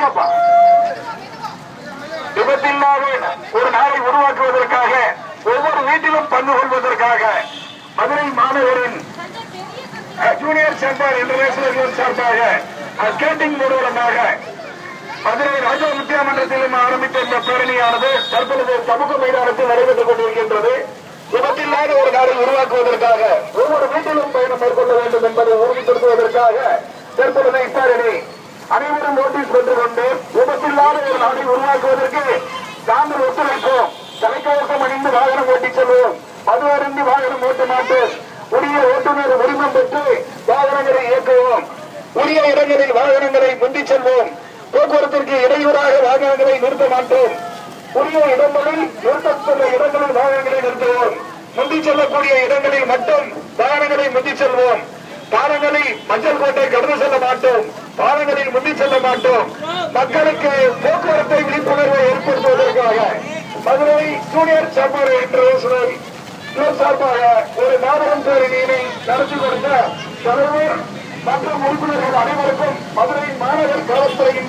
வாங்கப்பா. விபத்தில்லாத ஒரு நாளை உருவாக்குவதற்காக ஒவ்வொரு வீட்டிலும் பங்கு கொள்வதற்காக மதுரை மாநகரின் ஜூனியர் சார்பாக இன்டர்நேஷனல் சார்பாக ஸ்கேட்டிங் நிறுவனமாக மதுரை ராஜா வித்யா மன்றத்திலும் ஆரம்பித்த இந்த பேரணியானது தற்பொழுது சமூக மைதானத்தில் நடைபெற்றுக் கொண்டிருக்கின்றது. விபத்தில்லாத ஒரு நாளை உருவாக்குவதற்காக ஒவ்வொரு வீட்டிலும் பயணம் மேற்கொள்ள வேண்டும் என்பதை உறுதிப்படுத்துவதற்காக தற்பொழுது இப்பேரணி அனைவரும் நோட்டீஸ் பெற்றுக் கொண்டு விபத்தில்லாத ஒரு நாளை உருவாக்குவதற்கு நாங்கள் ஒத்துழைப்போம். தலைக்கவசம் அணிந்து வாகனம் ஓட்டிச் செல்வோம். மது அருந்தி வாகனம் ஓட்ட மாட்டோம். உரிய ஓட்டுநர் உரிமம் பெற்று வாகனங்களை இயக்குவோம். உரிய இடங்களில் வாகனங்களை முந்திச் செல்வோம். போக்குவரத்திற்கு இடையூறாக வாகனங்களை நிறுத்த மாட்டோம். உரிய இடங்களில் நிறுத்தப்பட்ட இடங்களில் வாகனங்களை நிறுத்துவோம். முந்திச் செல்லக்கூடிய இடங்களில் மட்டும் வாகனங்களை முந்திச் செல்வோம். பாலங்களை மஞ்சள் கோட்டை கடந்து செல்ல மாட்டோம். பாலங்களில் முந்திச் செல்ல மாட்டோம். மக்களுக்கு போக்குவரத்தை விழிப்புணர்வை ஏற்படுத்துவதற்காக மதுரை ஜூனியர் சார்பாக இன்டர்நேஷனல் சார்பாக ஒரு மாபெரும் பேரணியினை நடத்தி கொடுத்த தலைவர் மற்றும் உறுப்பினர்கள் அனைவருக்கும் மதுரை மாநகர் காவல்துறையின்